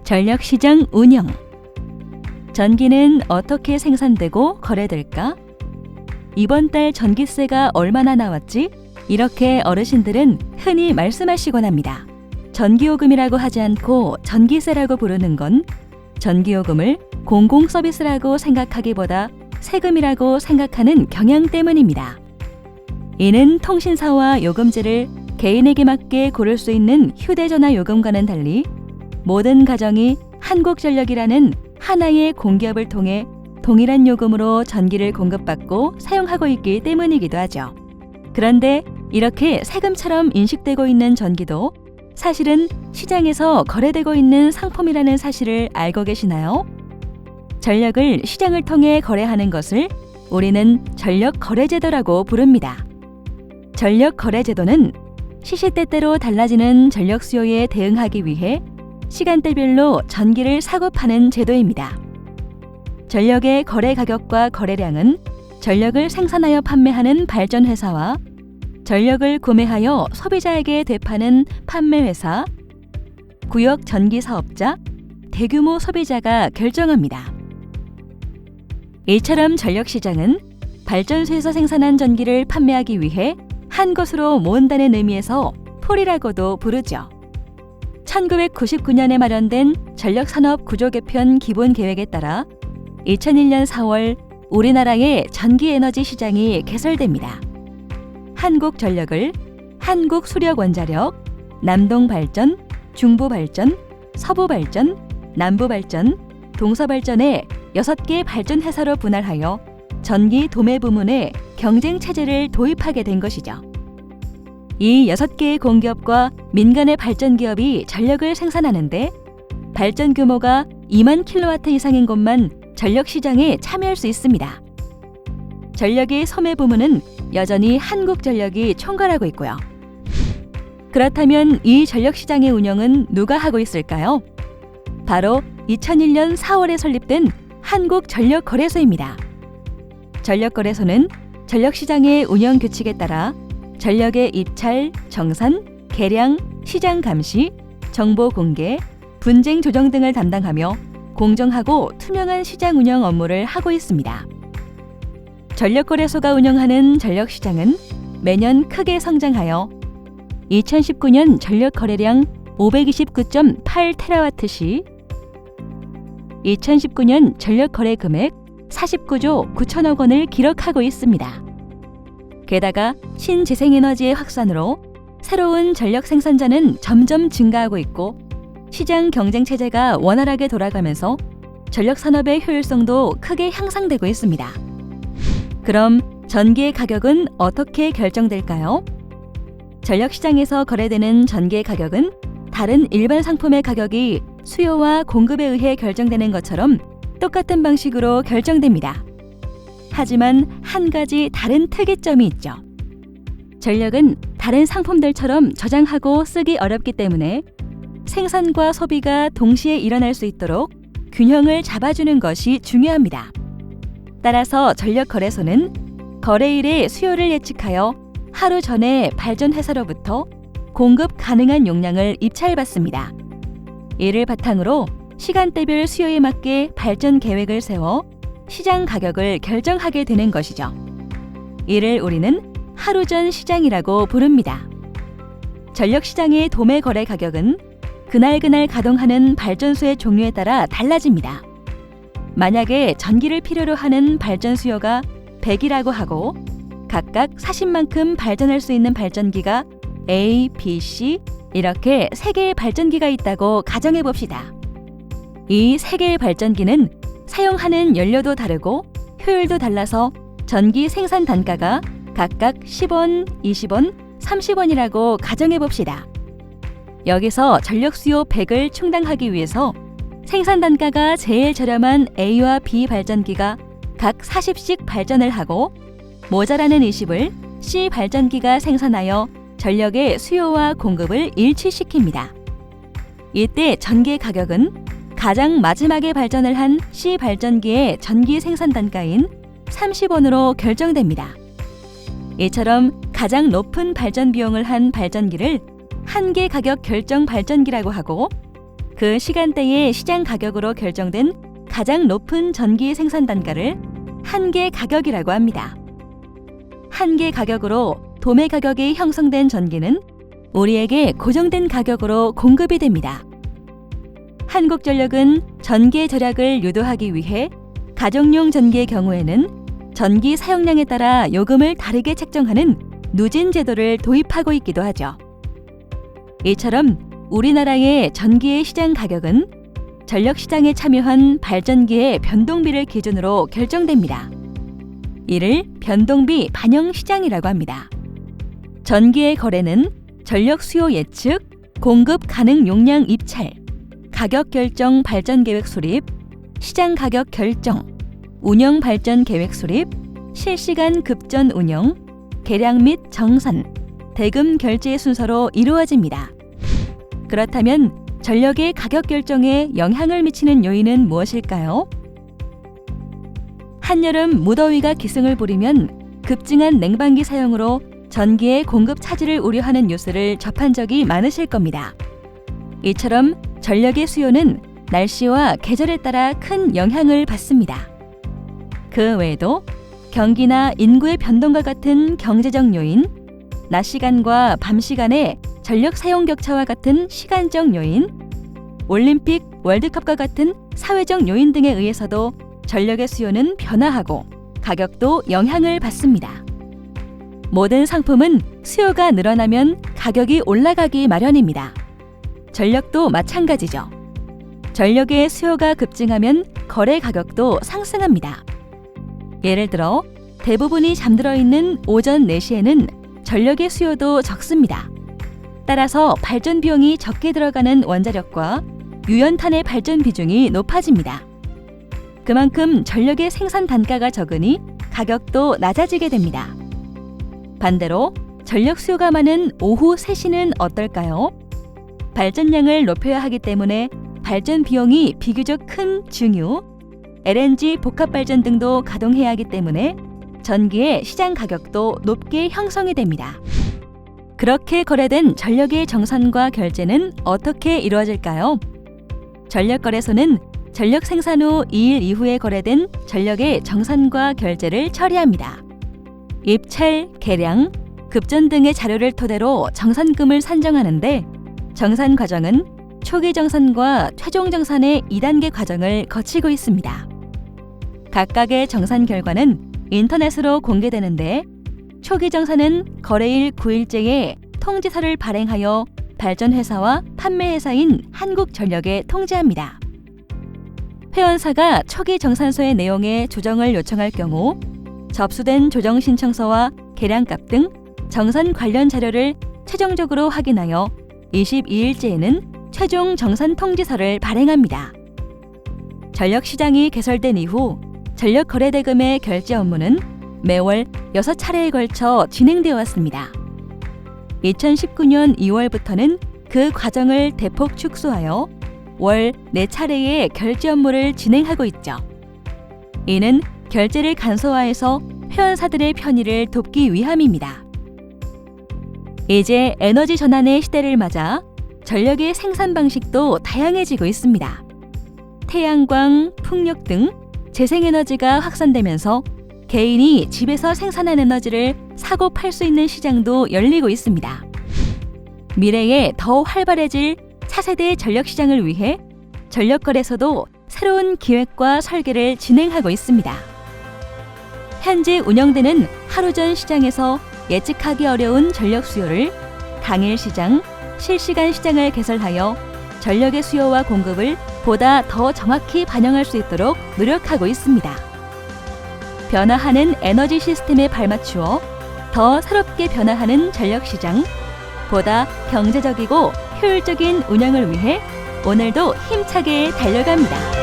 전력시장 운영. 전기는 어떻게 생산되고 거래될까? 이번 달 전기세가 얼마나 나왔지? 이렇게 어르신들은 흔히 말씀하시곤 합니다. 전기요금이라고 하지 않고 전기세라고 부르는 건 전기요금을 공공서비스라고 생각하기보다 세금이라고 생각하는 경향 때문입니다. 이는 통신사와 요금제를 개인에게 맞게 고를 수 있는 휴대전화 요금과는 달리 모든 가정이 한국전력이라는 하나의 공기업을 통해 동일한 요금으로 전기를 공급받고 사용하고 있기 때문이기도 하죠. 그런데 이렇게 세금처럼 인식되고 있는 전기도 사실은 시장에서 거래되고 있는 상품이라는 사실을 알고 계시나요? 전력을 시장을 통해 거래하는 것을 우리는 전력거래제도라고 부릅니다. 전력거래제도는 시시때때로 달라지는 전력 수요에 대응하기 위해 시간대별로 전기를 사고 파는 제도입니다. 전력의 거래 가격과 거래량은 전력을 생산하여 판매하는 발전회사와 전력을 구매하여 소비자에게 되파는 판매회사, 구역 전기사업자, 대규모 소비자가 결정합니다. 이처럼 전력시장은 발전소에서 생산한 전기를 판매하기 위해 한 곳으로 모은다는 의미에서 풀이라고도 부르죠. 1999년에 마련된 전력산업 구조개편 기본계획에 따라 2001년 4월 우리나라의 전기에너지 시장이 개설됩니다. 한국전력을 한국수력원자력, 남동발전, 중부발전, 서부발전, 남부발전, 동서발전의 6개 발전회사로 분할하여 전기 도매 부문에 경쟁체제를 도입하게 된 것이죠. 이 6개의 공기업과 민간의 발전기업이 전력을 생산하는데 발전 규모가 2만 킬로와트 이상인 곳만 전력시장에 참여할 수 있습니다. 전력의 소매 부문은 여전히 한국전력이 총괄하고 있고요. 그렇다면 이 전력시장의 운영은 누가 하고 있을까요? 바로 2001년 4월에 설립된 한국전력거래소입니다. 전력거래소는 전력시장의 운영 규칙에 따라 전력의 입찰, 정산, 계량, 시장 감시, 정보 공개, 분쟁 조정 등을 담당하며 공정하고 투명한 시장 운영 업무를 하고 있습니다. 전력거래소가 운영하는 전력시장은 매년 크게 성장하여 2019년 전력 거래량 529.8테라와트 시 2019년 전력 거래 금액 49조 9천억 원을 기록하고 있습니다. 게다가 신재생에너지의 확산으로 새로운 전력 생산자는 점점 증가하고 있고 시장 경쟁 체제가 원활하게 돌아가면서 전력 산업의 효율성도 크게 향상되고 있습니다. 그럼 전기의 가격은 어떻게 결정될까요? 전력 시장에서 거래되는 전기의 가격은 다른 일반 상품의 가격이 수요와 공급에 의해 결정되는 것처럼 똑같은 방식으로 결정됩니다. 하지만 한 가지 다른 특이점이 있죠. 전력은 다른 상품들처럼 저장하고 쓰기 어렵기 때문에 생산과 소비가 동시에 일어날 수 있도록 균형을 잡아주는 것이 중요합니다. 따라서 전력거래소는 거래일의 수요를 예측하여 하루 전에 발전회사로부터 공급 가능한 용량을 입찰받습니다. 이를 바탕으로 시간대별 수요에 맞게 발전 계획을 세워 시장 가격을 결정하게 되는 것이죠. 이를 우리는 하루 전 시장이라고 부릅니다. 전력시장의 도매 거래 가격은 그날 가동하는 발전소의 종류에 따라 달라집니다. 만약에 전기를 필요로 하는 발전 수요가 100이라고 하고 각각 40만큼 발전할 수 있는 발전기가 A, B, C 이렇게 3개의 발전기가 있다고 가정해 봅시다. 이 3개의 발전기는 사용하는 연료도 다르고 효율도 달라서 전기 생산 단가가 각각 10원, 20원, 30원이라고 가정해 봅시다. 여기서 전력 수요 100을 충당하기 위해서 생산 단가가 제일 저렴한 A와 B 발전기가 각 40씩 발전을 하고 모자라는 20을 C 발전기가 생산하여 전력의 수요와 공급을 일치시킵니다. 이때 전기 가격은 가장 마지막에 발전을 한 C 발전기의 전기 생산 단가인 30원으로 결정됩니다. 이처럼 가장 높은 발전 비용을 한 발전기를 한계 가격 결정 발전기라고 하고, 그 시간대의 시장 가격으로 결정된 가장 높은 전기 생산 단가를 한계 가격이라고 합니다. 한계 가격으로 도매 가격이 형성된 전기는 우리에게 고정된 가격으로 공급이 됩니다. 한국전력은 전기 절약을 유도하기 위해 가정용 전기의 경우에는 전기 사용량에 따라 요금을 다르게 책정하는 누진 제도를 도입하고 있기도 하죠. 이처럼 우리나라의 전기의 시장 가격은 전력시장에 참여한 발전기의 변동비를 기준으로 결정됩니다. 이를 변동비 반영 시장이라고 합니다. 전기의 거래는 전력 수요 예측, 공급 가능 용량 입찰, 가격 결정 발전 계획 수립, 시장 가격 결정, 운영 발전 계획 수립, 실시간 급전 운영, 계량 및 정산, 대금 결제 순서로 이루어집니다. 그렇다면 전력의 가격 결정에 영향을 미치는 요인은 무엇일까요? 한여름 무더위가 기승을 부리면 급증한 냉방기 사용으로 전기의 공급 차질을 우려하는 뉴스를 접한 적이 많으실 겁니다. 이처럼 전력의 수요는 날씨와 계절에 따라 큰 영향을 받습니다. 그 외에도 경기나 인구의 변동과 같은 경제적 요인, 낮 시간과 밤 시간의 전력 사용 격차와 같은 시간적 요인, 올림픽, 월드컵과 같은 사회적 요인 등에 의해서도 전력의 수요는 변화하고 가격도 영향을 받습니다. 모든 상품은 수요가 늘어나면 가격이 올라가기 마련입니다. 전력도 마찬가지죠. 전력의 수요가 급증하면 거래 가격도 상승합니다. 예를 들어 대부분이 잠들어 있는 오전 4시에는 전력의 수요도 적습니다. 따라서 발전 비용이 적게 들어가는 원자력과 유연탄의 발전 비중이 높아집니다. 그만큼 전력의 생산 단가가 적으니 가격도 낮아지게 됩니다. 반대로 전력 수요가 많은 오후 3시는 어떨까요? 발전량을 높여야 하기 때문에 발전 비용이 비교적 큰 증유, LNG 복합발전 등도 가동해야 하기 때문에 전기의 시장 가격도 높게 형성이 됩니다. 그렇게 거래된 전력의 정산과 결제는 어떻게 이루어질까요? 전력거래소는 전력 생산 후 2일 이후에 거래된 전력의 정산과 결제를 처리합니다. 입찰, 계량, 급전 등의 자료를 토대로 정산금을 산정하는데, 정산 과정은 초기 정산과 최종 정산의 2단계 과정을 거치고 있습니다. 각각의 정산 결과는 인터넷으로 공개되는데, 초기 정산은 거래일 9일째에 통지서를 발행하여 발전회사와 판매회사인 한국전력에 통지합니다. 회원사가 초기 정산서의 내용에 조정을 요청할 경우 접수된 조정 신청서와 계량값 등 정산 관련 자료를 최종적으로 확인하여 22일째에는 최종 정산 통지서를 발행합니다. 전력시장이 개설된 이후 전력거래대금의 결제 업무는 매월 6차례에 걸쳐 진행되어 왔습니다. 2019년 2월부터는 그 과정을 대폭 축소하여 월 4차례의 결제 업무를 진행하고 있죠. 이는 결제를 간소화해서 회원사들의 편의를 돕기 위함입니다. 이제 에너지 전환의 시대를 맞아 전력의 생산 방식도 다양해지고 있습니다. 태양광, 풍력 등 재생에너지가 확산되면서 개인이 집에서 생산한 에너지를 사고 팔 수 있는 시장도 열리고 있습니다. 미래에 더 활발해질 차세대 전력시장을 위해 전력거래소도 새로운 기획과 설계를 진행하고 있습니다. 현재 운영되는 하루전 시장에서 예측하기 어려운 전력 수요를 당일 시장, 실시간 시장을 개설하여 전력의 수요와 공급을 보다 더 정확히 반영할 수 있도록 노력하고 있습니다. 변화하는 에너지 시스템에 발맞추어 더 새롭게 변화하는 전력시장, 보다 경제적이고 효율적인 운영을 위해 오늘도 힘차게 달려갑니다.